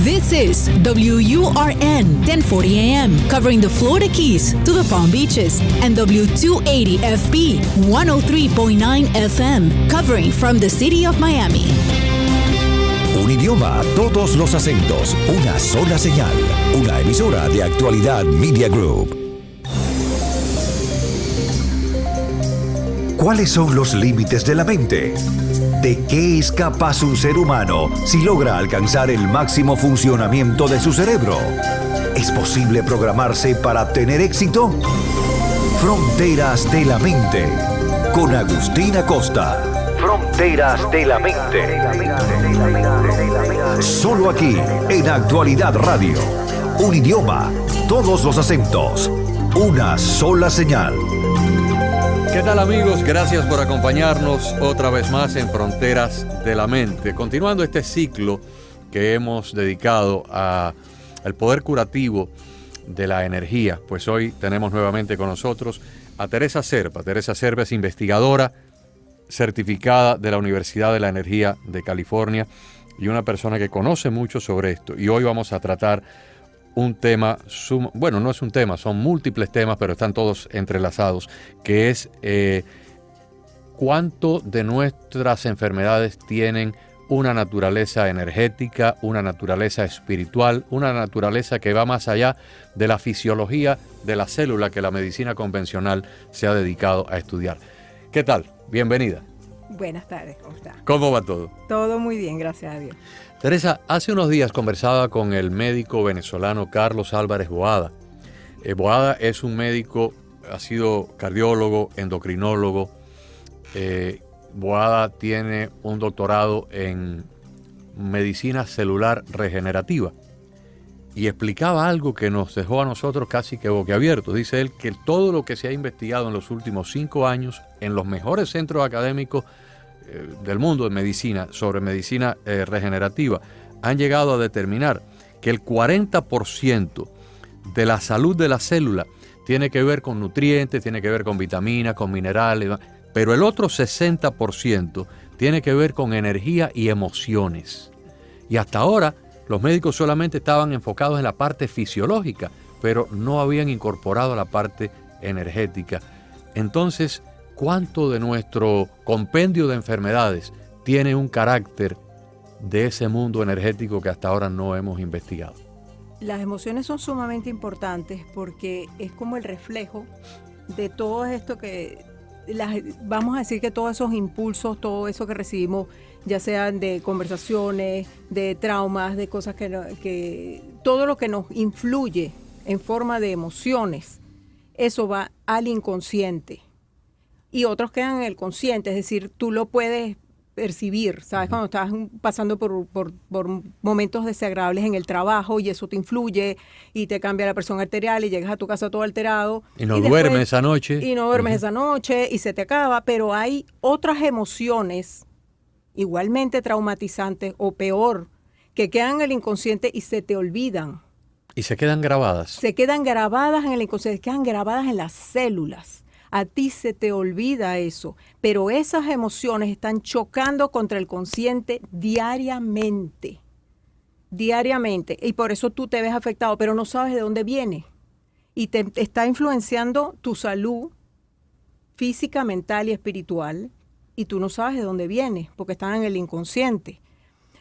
This is WURN 1040 AM, covering the Florida Keys to the Palm Beaches, and W280FB 103.9 FM, covering from the city of Miami. Un idioma, todos los acentos, una sola señal. Una emisora de Actualidad Media Group. ¿Cuáles son los límites de la mente? ¿De qué es capaz un ser humano si logra alcanzar el máximo funcionamiento de su cerebro? ¿Es posible programarse para tener éxito? Fronteras de la Mente, con Agustín Acosta. Fronteras de la Mente. Solo aquí, en Actualidad Radio. Un idioma, todos los acentos, una sola señal. ¿Qué tal, amigos? Gracias por acompañarnos otra vez más en Fronteras de la Mente. Continuando este ciclo que hemos dedicado al poder curativo de la energía, pues hoy tenemos nuevamente con nosotros a Teresa Serpa. Teresa Serpa es investigadora certificada de la Universidad de la Energía de California y una persona que conoce mucho sobre esto. Y hoy vamos a tratar un tema, bueno, no es un tema, son múltiples temas, pero están todos entrelazados, que es cuánto de nuestras enfermedades tienen una naturaleza energética, una naturaleza espiritual, una naturaleza que va más allá de la fisiología de la célula que la medicina convencional se ha dedicado a estudiar. ¿Qué tal? Bienvenida. Buenas tardes, ¿cómo está? ¿Cómo va todo? Todo muy bien, gracias a Dios. Teresa, hace unos días conversaba con el médico venezolano Carlos Álvarez Boada. Boada es un médico, ha sido cardiólogo, endocrinólogo. Boada tiene un doctorado en medicina celular regenerativa. Y explicaba algo que nos dejó a nosotros casi que boquiabiertos. Dice él que todo lo que se ha investigado en los últimos 5 años en los mejores centros académicos del mundo de medicina, sobre medicina regenerativa, han llegado a determinar que el 40% de la salud de la célula tiene que ver con nutrientes, tiene que ver con vitaminas, con minerales, pero el otro 60% tiene que ver con energía y emociones. Y hasta ahora los médicos solamente estaban enfocados en la parte fisiológica, pero no habían incorporado la parte energética. Entonces, ¿cuánto de nuestro compendio de enfermedades tiene un carácter de ese mundo energético que hasta ahora no hemos investigado? Las emociones son sumamente importantes porque es como el reflejo de todo esto vamos a decir que todos esos impulsos, todo eso que recibimos, ya sean de conversaciones, de traumas, de cosas que todo lo que nos influye en forma de emociones, eso va al inconsciente. Y otros quedan en el consciente, es decir, tú lo puedes percibir, ¿sabes? Cuando estás pasando por momentos desagradables en el trabajo y eso te influye y te cambia la presión arterial y llegas a tu casa todo alterado. Y no duermes esa noche. Y no duermes esa noche y se te acaba, pero hay otras emociones igualmente traumatizantes o peor, que quedan en el inconsciente y se te olvidan. Y se quedan grabadas. Se quedan grabadas en el inconsciente, quedan grabadas en las células. A ti se te olvida eso, pero esas emociones están chocando contra el consciente diariamente, y por eso tú te ves afectado, pero no sabes de dónde viene, y te está influenciando tu salud física, mental y espiritual, y tú no sabes de dónde viene, porque están en el inconsciente.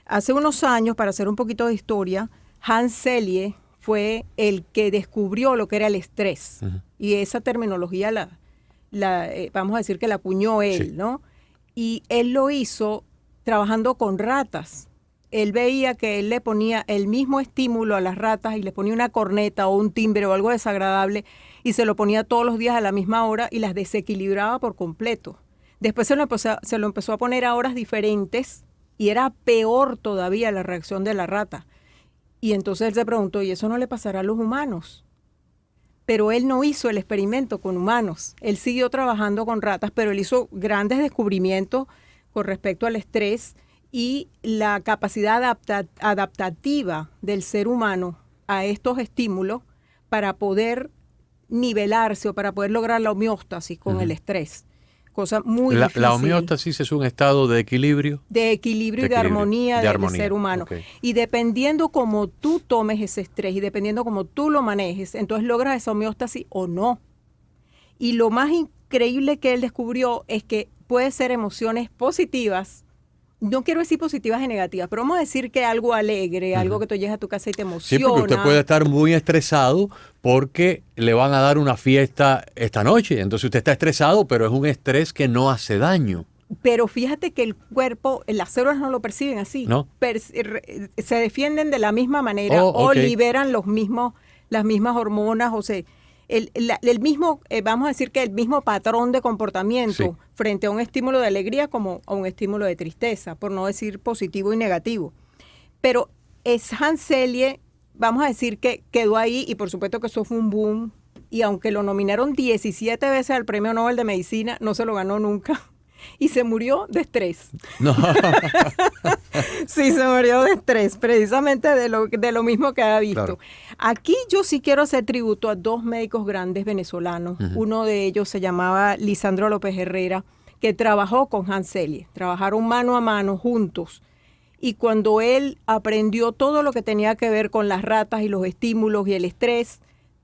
Hace unos años, para hacer un poquito de historia, Hans Selye fue el que descubrió lo que era el estrés, y esa terminología vamos a decir que la acuñó él, sí, ¿no? Y él lo hizo trabajando con ratas. Él veía que él le ponía el mismo estímulo a las ratas y les ponía una corneta o un timbre o algo desagradable y se lo ponía todos los días a la misma hora y las desequilibraba por completo. Después se lo empezó a poner a horas diferentes y era peor todavía la reacción de la rata. Y entonces él se preguntó, ¿y eso no le pasará a los humanos? Pero él no hizo el experimento con humanos. Él siguió trabajando con ratas, pero él hizo grandes descubrimientos con respecto al estrés y la capacidad adaptativa del ser humano a estos estímulos para poder nivelarse o para poder lograr la homeostasis con el estrés. Cosa muy difícil. La homeostasis es un estado de equilibrio. De equilibrio y de armonía del ser humano. Okay. Y dependiendo cómo tú tomes ese estrés y dependiendo cómo tú lo manejes, entonces logras esa homeostasis o no. Y lo más increíble que él descubrió es que puede ser emociones positivas. No quiero decir positivas y negativas, pero vamos a decir que algo alegre, algo que tú llegas a tu casa y te emociona. Sí, porque usted puede estar muy estresado porque le van a dar una fiesta esta noche. Entonces usted está estresado, pero es un estrés que no hace daño. Pero fíjate que el cuerpo, las células no lo perciben así. ¿No? Se defienden de la misma manera o liberan las mismas hormonas, o sea, el mismo, vamos a decir que el mismo patrón de comportamiento frente a un estímulo de alegría como a un estímulo de tristeza, por no decir positivo y negativo. Pero Hans Selye, vamos a decir que quedó ahí y por supuesto que eso fue un boom y aunque lo nominaron 17 veces al Premio Nobel de Medicina, no se lo ganó nunca. Y se murió de estrés. No. Sí, se murió de estrés, precisamente de lo mismo que había visto. Claro. Aquí yo sí quiero hacer tributo a dos médicos grandes venezolanos. Uno de ellos se llamaba Lisandro López Herrera, que trabajó con Hans Selye. Trabajaron mano a mano juntos. Y cuando él aprendió todo lo que tenía que ver con las ratas y los estímulos y el estrés,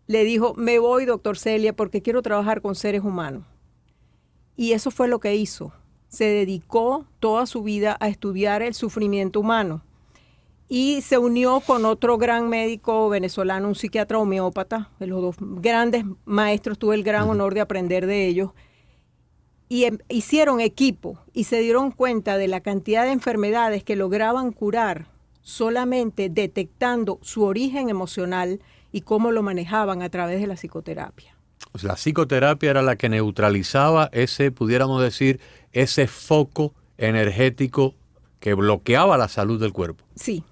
le dijo, me voy, doctor Selye, porque quiero trabajar con seres humanos. Y eso fue lo que hizo. Se dedicó toda su vida a estudiar el sufrimiento humano. Y se unió con otro gran médico venezolano, un psiquiatra homeópata. De los dos grandes maestros, tuve el gran honor de aprender de ellos. Y hicieron equipo y se dieron cuenta de la cantidad de enfermedades que lograban curar solamente detectando su origen emocional y cómo lo manejaban a través de la psicoterapia. La psicoterapia era la que neutralizaba ese, pudiéramos decir, ese foco energético que bloqueaba la salud del cuerpo. Sí.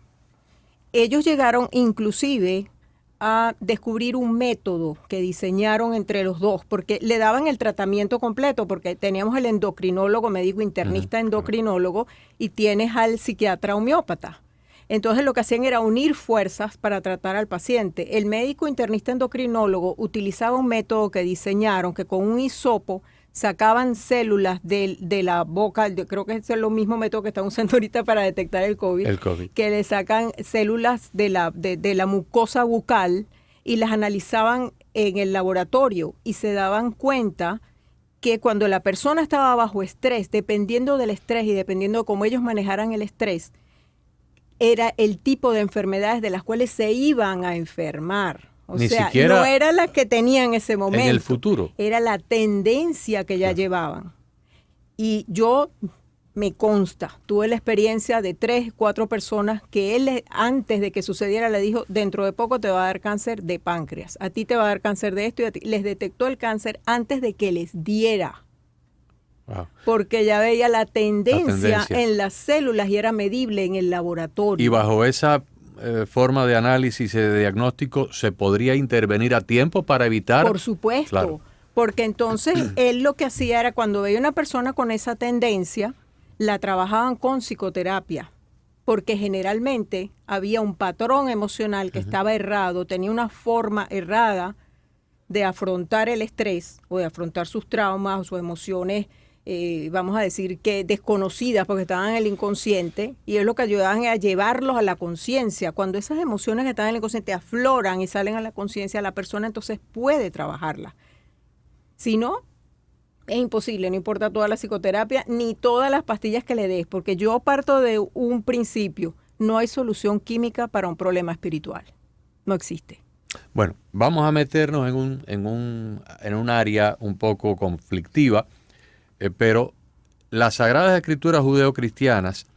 Ellos llegaron inclusive a descubrir un método que diseñaron entre los dos, porque le daban el tratamiento completo, porque teníamos el endocrinólogo, médico internista endocrinólogo, y tienes al psiquiatra homeópata. Entonces lo que hacían era unir fuerzas para tratar al paciente. El médico internista endocrinólogo utilizaba un método que diseñaron, que con un hisopo sacaban células de la boca, yo creo que es el mismo método que están usando ahorita para detectar el COVID. Que le sacan células de la mucosa bucal y las analizaban en el laboratorio y se daban cuenta que cuando la persona estaba bajo estrés, dependiendo del estrés y dependiendo de cómo ellos manejaran el estrés, era el tipo de enfermedades de las cuales se iban a enfermar. O sea, no era la que tenían en ese momento. En el futuro. Era la tendencia que ya llevaban. Y yo, me consta, tuve la experiencia de 3, 4 personas que él, antes de que sucediera, le dijo, dentro de poco te va a dar cáncer de páncreas. A ti te va a dar cáncer de esto y a ti. Les detectó el cáncer antes de que les diera. Wow. Porque ya veía la tendencia en las células y era medible en el laboratorio. Y bajo esa forma de análisis y de diagnóstico, ¿se podría intervenir a tiempo para evitar? Por supuesto, claro. Porque entonces él lo que hacía era cuando veía una persona con esa tendencia, la trabajaban con psicoterapia, porque generalmente había un patrón emocional que estaba errado, tenía una forma errada de afrontar el estrés o de afrontar sus traumas o sus emociones, vamos a decir que desconocidas porque estaban en el inconsciente, y es lo que ayudaban a llevarlos a la conciencia. Cuando esas emociones que están en el inconsciente afloran y salen a la conciencia, la persona entonces puede trabajarlas. Si no, es imposible, no importa toda la psicoterapia ni todas las pastillas que le des, porque yo parto de un principio, no hay solución química para un problema espiritual, no existe. Bueno, vamos a meternos en un área un poco conflictiva, pero las Sagradas Escrituras judeocristianas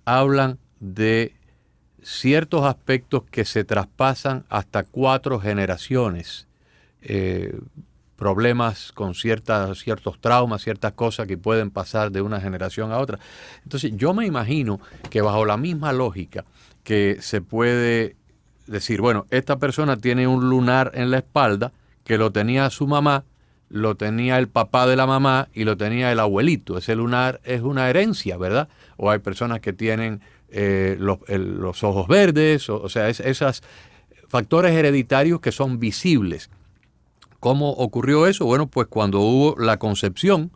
hablan de ciertos aspectos que se traspasan hasta 4 generaciones, problemas con ciertos traumas, ciertas cosas que pueden pasar de una generación a otra. Entonces yo me imagino que bajo la misma lógica que se puede decir, bueno, esta persona tiene un lunar en la espalda que lo tenía su mamá, lo tenía el papá de la mamá y lo tenía el abuelito. Ese lunar es una herencia, ¿verdad? O hay personas que tienen los ojos verdes, o sea, esos factores hereditarios que son visibles. ¿Cómo ocurrió eso? Bueno, pues cuando hubo la concepción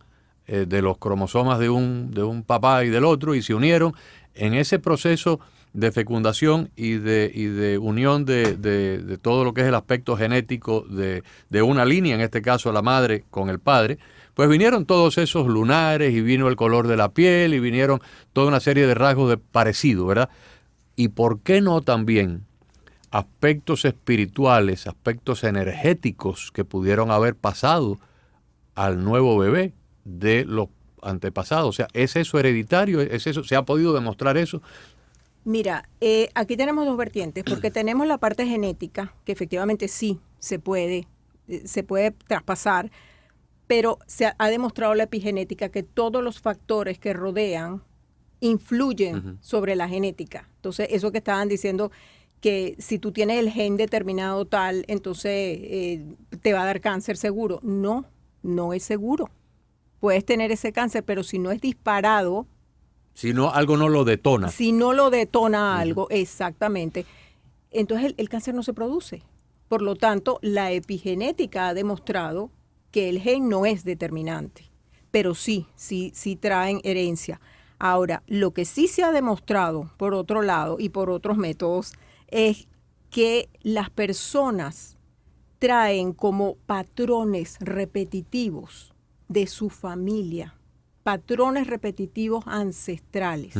de los cromosomas de un papá y del otro, y se unieron en ese proceso de fecundación y de unión de todo lo que es el aspecto genético de una línea, en este caso la madre con el padre. Pues vinieron todos esos lunares y vino el color de la piel y vinieron toda una serie de rasgos de parecido, ¿verdad? ¿Y por qué no también aspectos espirituales, aspectos energéticos que pudieron haber pasado al nuevo bebé de los antepasados? O sea, ¿es eso hereditario? ¿Es eso? ¿Se ha podido demostrar eso? Mira, aquí tenemos dos vertientes, porque tenemos la parte genética, que efectivamente sí se puede traspasar, pero se ha demostrado la epigenética que todos los factores que rodean influyen sobre la genética. Entonces, eso que estaban diciendo, que si tú tienes el gen determinado tal, entonces te va a dar cáncer seguro. No, no es seguro. Puedes tener ese cáncer, pero si no es disparado... Si no, algo no lo detona. Si no lo detona algo, exactamente. Entonces el cáncer no se produce. Por lo tanto, la epigenética ha demostrado que el gen no es determinante, pero sí traen herencia. Ahora, lo que sí se ha demostrado, por otro lado y por otros métodos, es que las personas traen como patrones repetitivos de su familia, patrones repetitivos ancestrales.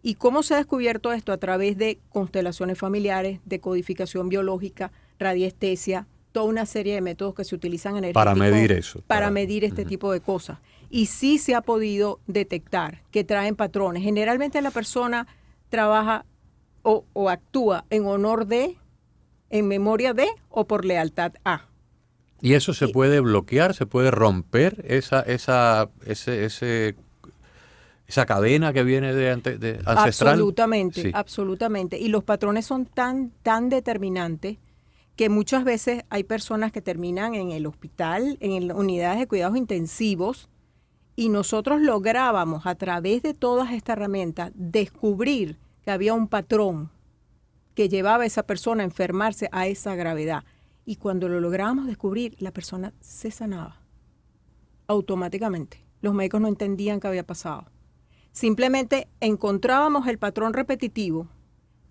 ¿Y cómo se ha descubierto esto? A través de constelaciones familiares, de codificación biológica, radiestesia, toda una serie de métodos que se utilizan en el para medir eso. Para medir este tipo de cosas. Y sí se ha podido detectar que traen patrones. Generalmente la persona trabaja o actúa en honor de, en memoria de o por lealtad a. ¿Y eso se puede bloquear? ¿Se puede romper esa cadena que viene de ancestral? Absolutamente, sí. Absolutamente. Y los patrones son tan determinantes que muchas veces hay personas que terminan en el hospital, en unidades de cuidados intensivos, y nosotros lográbamos a través de todas estas herramientas descubrir que había un patrón que llevaba a esa persona a enfermarse a esa gravedad. Y cuando lo lográbamos descubrir, la persona se sanaba automáticamente. Los médicos no entendían qué había pasado. Simplemente encontrábamos el patrón repetitivo,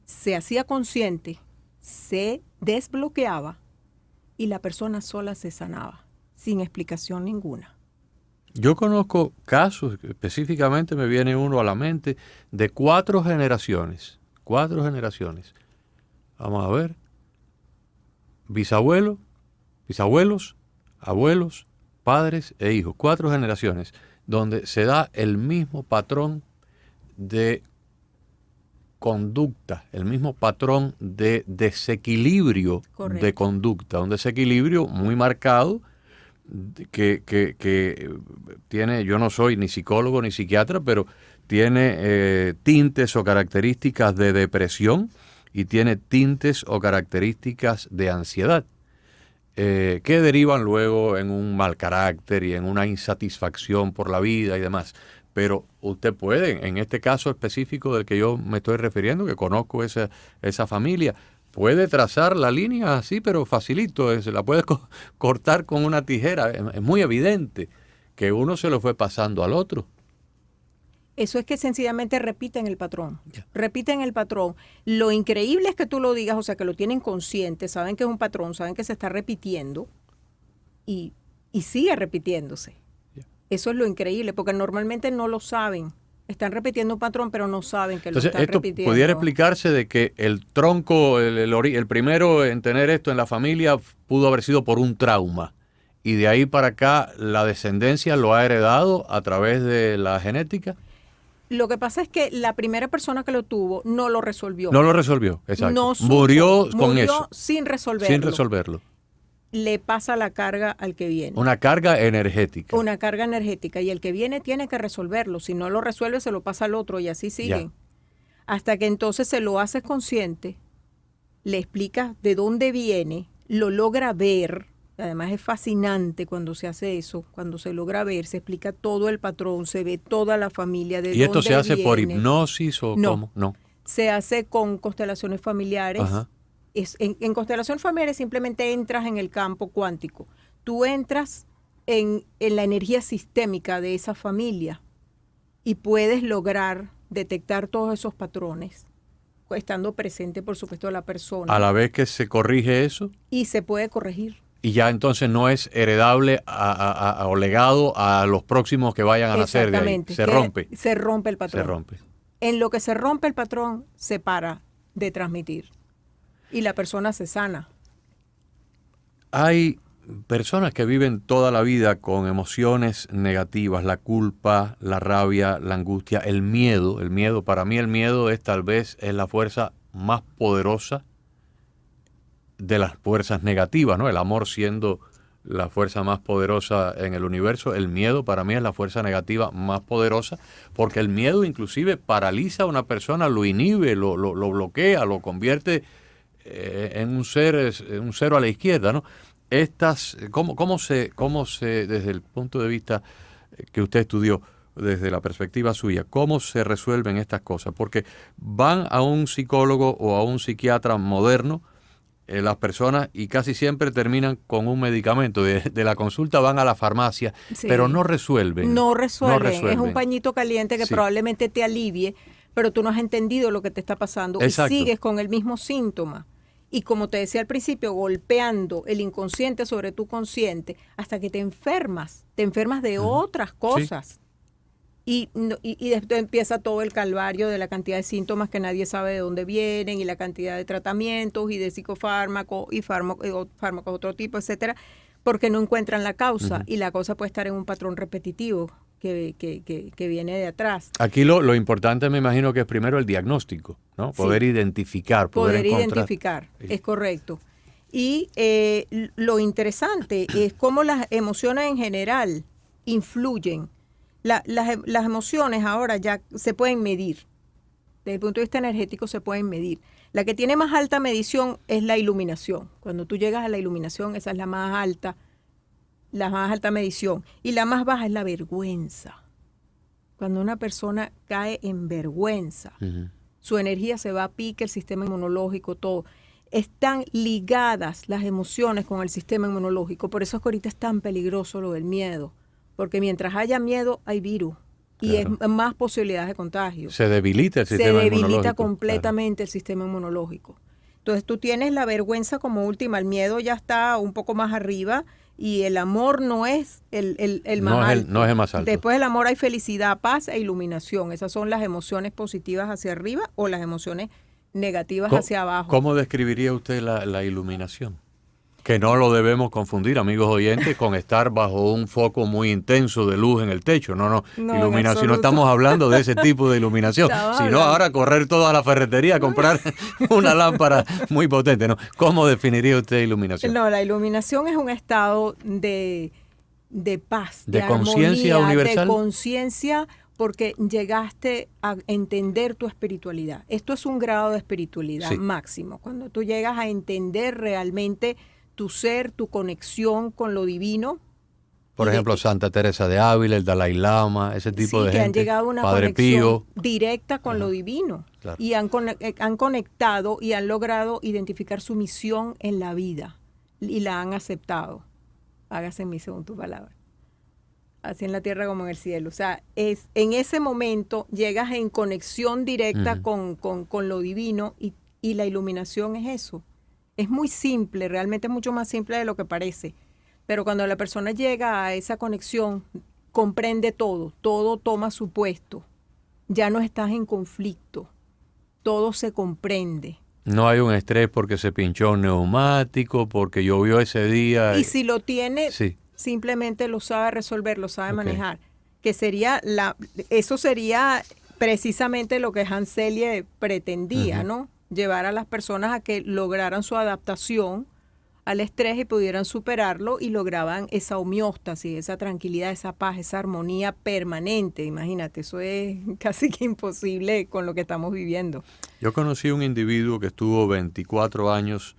se hacía consciente, se desbloqueaba y la persona sola se sanaba, sin explicación ninguna. Yo conozco casos, específicamente me viene uno a la mente, de 4 generaciones. 4 generaciones. Vamos a ver. Bisabuelos, abuelos, padres e hijos. 4 generaciones donde se da el mismo patrón de conducta, el mismo patrón de desequilibrio. Correcto. De conducta, un desequilibrio muy marcado que tiene, yo no soy ni psicólogo ni psiquiatra, pero tiene tintes o características de depresión y tiene tintes o características de ansiedad, que derivan luego en un mal carácter y en una insatisfacción por la vida y demás. Pero usted puede, en este caso específico del que yo me estoy refiriendo, que conozco esa familia, puede trazar la línea así, pero facilito, se la puede cortar con una tijera. Es muy evidente que uno se lo fue pasando al otro. Eso es que sencillamente repiten el patrón. Repiten el patrón. Lo increíble es que tú lo digas, o sea, que lo tienen consciente, saben que es un patrón, saben que se está repitiendo y sigue repitiéndose. Eso es lo increíble, porque normalmente no lo saben. Están repitiendo un patrón, pero no saben que entonces, lo están repitiendo. Entonces, pudiera explicarse de que el tronco, el primero en tener esto en la familia pudo haber sido por un trauma. Y de ahí para acá, la descendencia lo ha heredado a través de la genética. Lo que pasa es que la primera persona que lo tuvo no lo resolvió. No lo resolvió, exacto. No murió con eso. Sin resolverlo. Sin resolverlo. Le pasa la carga al que viene. Una carga energética. Una carga energética. Y el que viene tiene que resolverlo. Si no lo resuelve, se lo pasa al otro y así siguen. Ya. Hasta que entonces se lo haces consciente, le explicas de dónde viene, lo logra ver. Además es fascinante cuando se hace eso, cuando se logra ver, se explica todo el patrón, se ve toda la familia de dónde viene. ¿Y esto se hace por hipnosis o cómo? No. Se hace con constelaciones familiares. Ajá. En constelación familiar simplemente entras en el campo cuántico. Tú entras en la energía sistémica de esa familia y puedes lograr detectar todos esos patrones, estando presente, por supuesto, la persona. A la vez que se corrige eso. Y se puede corregir. Y ya entonces no es heredable o legado a los próximos que vayan a nacer de ahí. Se rompe. Se rompe el patrón. Se rompe. En lo que se rompe el patrón, se para de transmitir. Y la persona se sana. Hay personas que viven toda la vida con emociones negativas, la culpa, la rabia, la angustia, el miedo. El miedo, para mí el miedo es tal vez es la fuerza más poderosa de las fuerzas negativas, ¿no? El amor siendo la fuerza más poderosa en el universo, el miedo para mí es la fuerza negativa más poderosa, porque el miedo inclusive paraliza a una persona, lo inhibe, lo bloquea, lo convierte en un cero a la izquierda, ¿no? ¿Cómo se, desde el punto de vista que usted estudió, desde la perspectiva suya, cómo se resuelven estas cosas? Porque van a un psicólogo o a un psiquiatra moderno las personas y casi siempre terminan con un medicamento. De la consulta van a la farmacia, sí, pero no resuelven. No resuelven. Es un pañito caliente que sí, probablemente te alivie, pero tú no has entendido lo que te está pasando. Exacto. Y sigues con el mismo síntoma. Y como te decía al principio, golpeando el inconsciente sobre tu consciente hasta que te enfermas de otras cosas. Sí. Y después empieza todo el calvario de la cantidad de síntomas que nadie sabe de dónde vienen y la cantidad de tratamientos y de psicofármacos y fármacos de otro tipo, etcétera, porque no encuentran la causa y la cosa puede estar en un patrón repetitivo que viene de atrás. Aquí lo importante me imagino que es primero el diagnóstico, ¿no? Poder identificar, poder identificar, es correcto. Y lo interesante es cómo las emociones en general influyen. Las emociones ahora ya se pueden medir. Desde el punto de vista energético se pueden medir. La que tiene más alta medición es la iluminación. Cuando tú llegas a la iluminación, esa es la más alta medición. Y la más baja es la vergüenza. Cuando una persona cae en vergüenza, su energía se va a pique, el sistema inmunológico, todo. Están ligadas las emociones con el sistema inmunológico. Por eso es que ahorita es tan peligroso lo del miedo. Porque mientras haya miedo, hay virus. Y claro, es más posibilidades de contagio. Se debilita el sistema inmunológico. Se debilita completamente el sistema inmunológico. Entonces tú tienes la vergüenza como última, el miedo ya está un poco más arriba y el amor no es el más alto. No es el más alto. Después del amor hay felicidad, paz e iluminación. Esas son las emociones positivas hacia arriba o las emociones negativas hacia abajo. ¿Cómo describiría usted la iluminación? Que no lo debemos confundir, amigos oyentes, con estar bajo un foco muy intenso de luz en el techo. No, iluminación. No estamos hablando de ese tipo de iluminación, sino ahora correr toda la ferretería a comprar una lámpara muy potente, ¿no? ¿Cómo definiría usted iluminación? No, la iluminación es un estado de paz, de conciencia universal. De conciencia, porque llegaste a entender tu espiritualidad. Esto es un grado de espiritualidad máximo. Cuando tú llegas a entender realmente tu ser, tu conexión con lo divino. Por ejemplo, Santa Teresa de Ávila, el Dalai Lama, ese tipo de gente. Que han llegado a una Padre conexión Pío. Directa con lo divino. Claro. Y han conectado y han logrado identificar su misión en la vida. Y la han aceptado. Hágase en mí según tu palabra. Así en la tierra como en el cielo. O sea, en ese momento llegas en conexión directa con lo divino y la iluminación es eso. Es muy simple, realmente es mucho más simple de lo que parece. Pero cuando la persona llega a esa conexión, comprende todo toma su puesto. Ya no estás en conflicto, todo se comprende. No hay un estrés porque se pinchó un neumático, porque llovió ese día. Y si lo tiene, simplemente lo sabe resolver, lo sabe manejar. Que sería eso sería precisamente lo que Hans Selye pretendía, ¿no? Llevar a las personas a que lograran su adaptación al estrés y pudieran superarlo y lograban esa homeostasis, esa tranquilidad, esa paz, esa armonía permanente. Imagínate, eso es casi que imposible con lo que estamos viviendo. Yo conocí un individuo que estuvo 24 años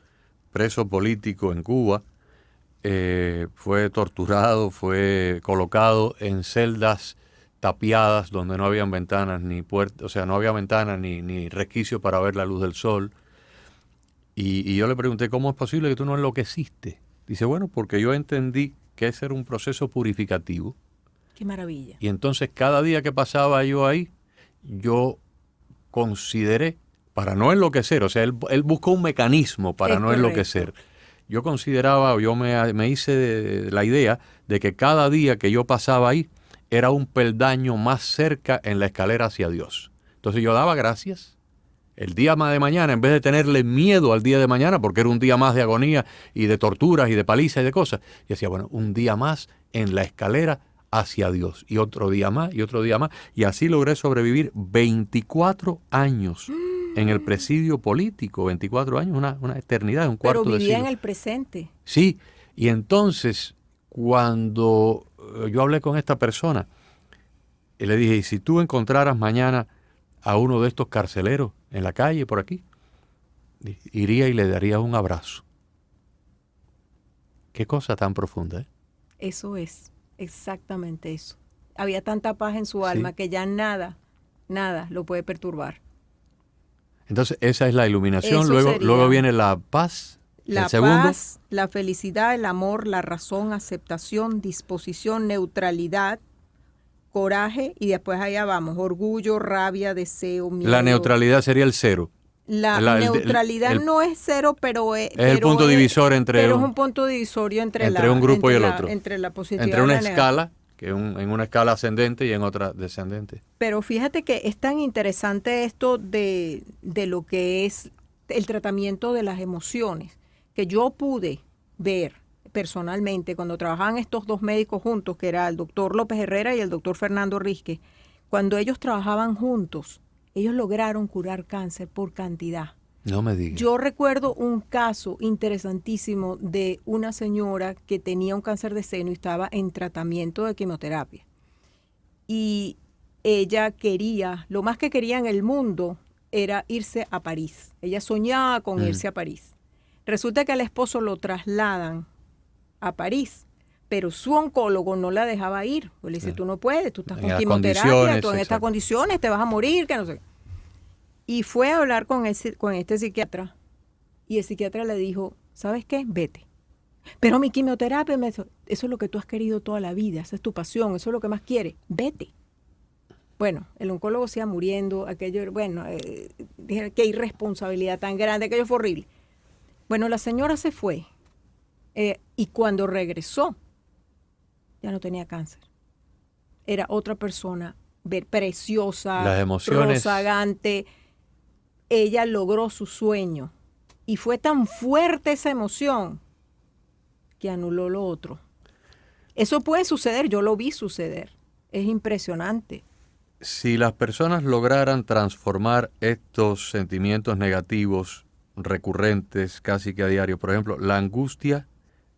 preso político en Cuba, fue torturado, fue colocado en celdas tapiadas donde no habían ventanas ni puertas, o sea, no había ventanas ni resquicio para ver la luz del sol. Y yo le pregunté, ¿cómo es posible que tú no enloqueciste? Dice, bueno, porque yo entendí que ese era un proceso purificativo. Qué maravilla. Y entonces cada día que pasaba yo ahí, yo consideré, para no enloquecer, o sea, él buscó un mecanismo para no enloquecer. Yo consideraba, yo me hice la idea de que cada día que yo pasaba ahí era un peldaño más cerca en la escalera hacia Dios. Entonces yo daba gracias. El día más de mañana, en vez de tenerle miedo al día de mañana, porque era un día más de agonía y de torturas y de palizas y de cosas, yo decía, bueno, un día más en la escalera hacia Dios, y otro día más, y otro día más, y así logré sobrevivir 24 años en el presidio político, 24 años, una eternidad, un cuarto de siglo. Pero vivía en el presente. Sí, y entonces, cuando yo hablé con esta persona, y le dije, ¿y si tú encontraras mañana a uno de estos carceleros en la calle, por aquí? Iría y le daría un abrazo. Qué cosa tan profunda, ¿eh? Eso es, exactamente eso. Había tanta paz en su alma que ya nada lo puede perturbar. Entonces, esa es la iluminación. Eso Luego viene la paz. La paz, la felicidad, el amor, la razón, aceptación, disposición, neutralidad, coraje, y después allá vamos, orgullo, rabia, deseo, miedo. La neutralidad sería el cero. La neutralidad no es cero, pero es el punto divisor entre... Pero es un punto divisorio entre un grupo y el otro. Entre la positividad entre una y la negativa. escala, que en una escala ascendente y en otra descendente. Pero fíjate que es tan interesante esto de lo que es el tratamiento de las emociones, que yo pude ver personalmente cuando trabajaban estos dos médicos juntos, que era el doctor López Herrera y el doctor Fernando Risque. Cuando ellos trabajaban juntos, ellos lograron curar cáncer por cantidad. No me digas. Yo recuerdo un caso interesantísimo de una señora que tenía un cáncer de seno y estaba en tratamiento de quimioterapia. Y ella quería, lo más que quería en el mundo era irse a París. Ella soñaba con irse a París. Resulta que al esposo lo trasladan a París, pero su oncólogo no la dejaba ir. Le dice, tú no puedes, tú estás con quimioterapia, tú en estas condiciones te vas a morir, que no sé. Y fue a hablar con este psiquiatra, y el psiquiatra le dijo, ¿sabes qué? Vete. Pero mi quimioterapia, eso es lo que tú has querido toda la vida, esa es tu pasión, eso es lo que más quieres, vete. Bueno, el oncólogo se iba muriendo, aquello, bueno, dijeron, qué irresponsabilidad tan grande, aquello fue horrible. Bueno, la señora se fue, y cuando regresó, ya no tenía cáncer. Era otra persona, preciosa, las emociones, rozagante. Ella logró su sueño. Y fue tan fuerte esa emoción que anuló lo otro. Eso puede suceder, yo lo vi suceder. Es impresionante. Si las personas lograran transformar estos sentimientos negativos recurrentes casi que a diario, por ejemplo, la angustia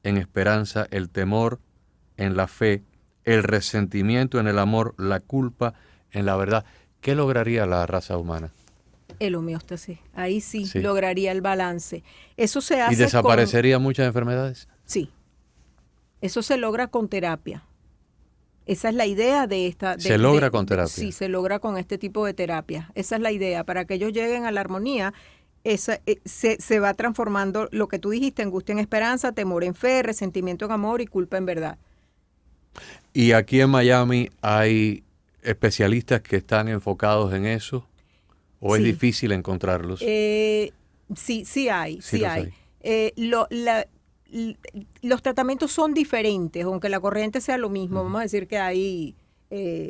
en esperanza, el temor en la fe, el resentimiento en el amor, la culpa en la verdad, ¿qué lograría la raza humana? El homeostasis, ahí sí lograría el balance. Eso se hace. ¿Y desaparecerían muchas enfermedades? Sí, eso se logra con terapia. Esa es la idea de esta. ¿Se logra con terapia? Sí, se logra con este tipo de terapia. Esa es la idea, para que ellos lleguen a la armonía. Se va transformando lo que tú dijiste, angustia en esperanza, temor en fe, resentimiento en amor y culpa en verdad. ¿Y aquí en Miami hay especialistas que están enfocados en eso? ¿O es difícil encontrarlos? Sí hay. Los tratamientos son diferentes, aunque la corriente sea lo mismo. Vamos a decir que hay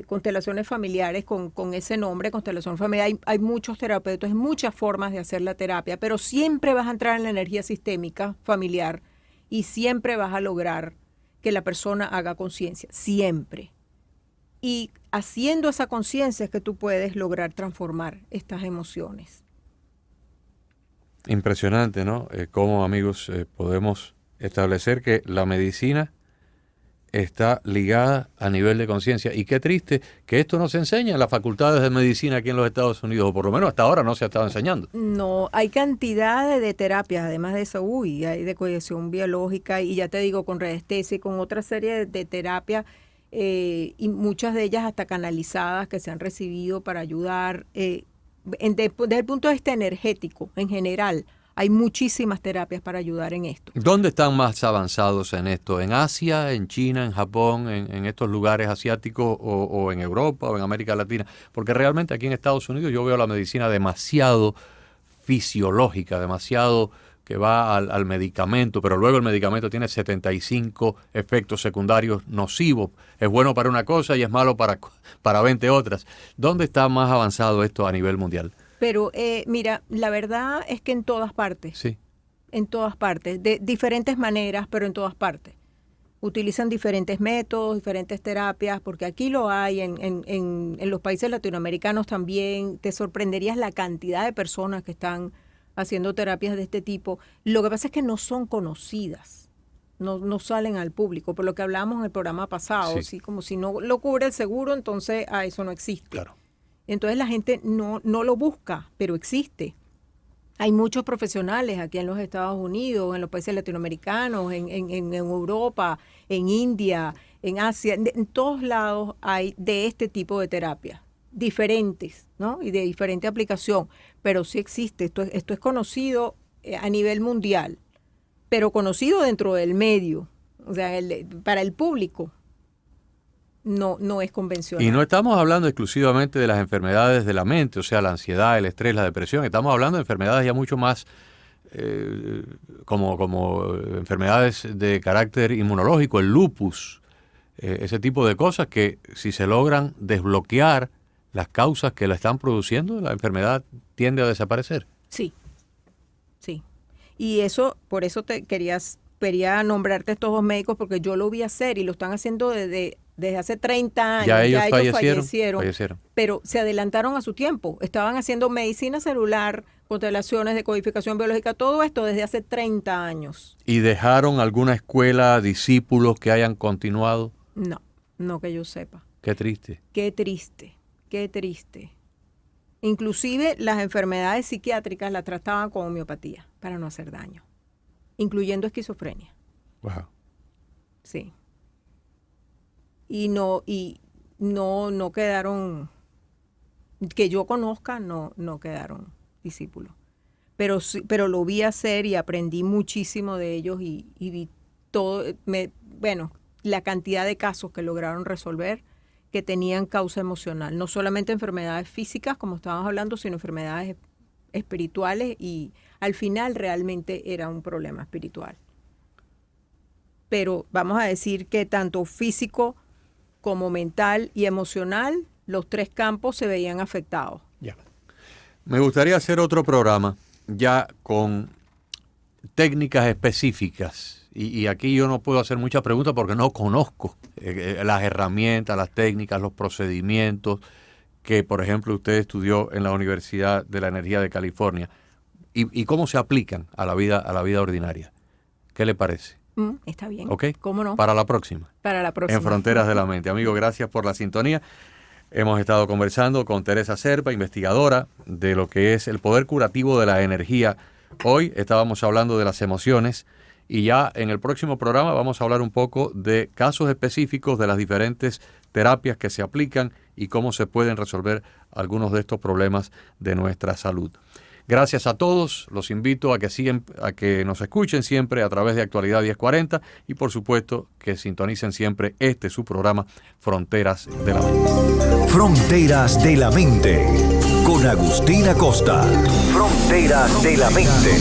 constelaciones familiares con ese nombre, constelación familiar. Hay muchos terapeutas, hay muchas formas de hacer la terapia, pero siempre vas a entrar en la energía sistémica familiar y siempre vas a lograr que la persona haga conciencia, siempre. Y haciendo esa conciencia es que tú puedes lograr transformar estas emociones. Impresionante, ¿no? Cómo, amigos, podemos establecer que la medicina está ligada a nivel de conciencia. Y qué triste que esto no se enseña en las facultades de medicina aquí en los Estados Unidos, o por lo menos hasta ahora no se ha estado enseñando. No, hay cantidad de terapias, además de eso, hay de codiación biológica, y ya te digo, con radiestesia y con otra serie de terapias, y muchas de ellas hasta canalizadas que se han recibido para ayudar, desde el punto de vista energético, en general, Hay muchísimas terapias para ayudar en esto. ¿Dónde están más avanzados en esto? ¿En Asia, en China, en Japón, en estos lugares asiáticos o en Europa o en América Latina? Porque realmente aquí en Estados Unidos yo veo la medicina demasiado fisiológica, demasiado que va al medicamento, pero luego el medicamento tiene 75 efectos secundarios nocivos. Es bueno para una cosa y es malo para 20 otras. ¿Dónde está más avanzado esto a nivel mundial? Pero mira, la verdad es que en todas partes. Sí. En todas partes, de diferentes maneras, pero en todas partes. Utilizan diferentes métodos, diferentes terapias, porque aquí lo hay, en los países latinoamericanos también. Te sorprenderías la cantidad de personas que están haciendo terapias de este tipo. Lo que pasa es que no son conocidas, no salen al público, por lo que hablábamos en el programa pasado, ¿sí? Como si no lo cubre el seguro, entonces eso no existe. Claro. Entonces la gente no lo busca, pero existe. Hay muchos profesionales aquí en los Estados Unidos, en los países latinoamericanos, en Europa, en India, en Asia, en todos lados hay de este tipo de terapias, diferentes, ¿no? Y de diferente aplicación, pero sí existe. Esto es conocido a nivel mundial, pero conocido dentro del medio, o sea, para el público. No es convencional. Y no estamos hablando exclusivamente de las enfermedades de la mente, o sea, la ansiedad, el estrés, la depresión. Estamos hablando de enfermedades ya mucho más como enfermedades de carácter inmunológico, el lupus, ese tipo de cosas que si se logran desbloquear las causas que la están produciendo, la enfermedad tiende a desaparecer. Sí. Y por eso quería nombrarte estos dos médicos, porque yo lo vi hacer y lo están haciendo desde hace 30 años. Ya ellos fallecieron. Pero se adelantaron a su tiempo. Estaban haciendo medicina celular, constelaciones de codificación biológica, todo esto desde hace 30 años. ¿Y dejaron alguna escuela, discípulos que hayan continuado? No que yo sepa. Qué triste. Qué triste. Inclusive las enfermedades psiquiátricas las trataban con homeopatía para no hacer daño, incluyendo esquizofrenia. Wow. Sí. Y no quedaron, que yo conozca, no quedaron discípulos. Pero lo vi hacer y aprendí muchísimo de ellos y vi todo, la cantidad de casos que lograron resolver que tenían causa emocional. No solamente enfermedades físicas, como estábamos hablando, sino enfermedades espirituales, y al final realmente era un problema espiritual. Pero vamos a decir que tanto físico como mental y emocional, los tres campos se veían afectados. Ya. Me gustaría hacer otro programa ya con técnicas específicas. Y aquí yo no puedo hacer muchas preguntas porque no conozco las herramientas, las técnicas, los procedimientos que, por ejemplo, usted estudió en la Universidad de la Energía de California y cómo se aplican a la vida ordinaria. ¿Qué le parece? Está bien. ¿Ok? ¿Cómo no? Para la próxima. En Fronteras de la Mente. Amigo, gracias por la sintonía. Hemos estado conversando con Teresa Serpa, investigadora de lo que es el poder curativo de la energía. Hoy estábamos hablando de las emociones y ya en el próximo programa vamos a hablar un poco de casos específicos de las diferentes terapias que se aplican y cómo se pueden resolver algunos de estos problemas de nuestra salud. Gracias a todos, los invito a que nos escuchen siempre a través de Actualidad 1040 y por supuesto que sintonicen siempre su programa Fronteras de la Mente. Fronteras de la Mente con Agustín Acosta. Fronteras de la Mente.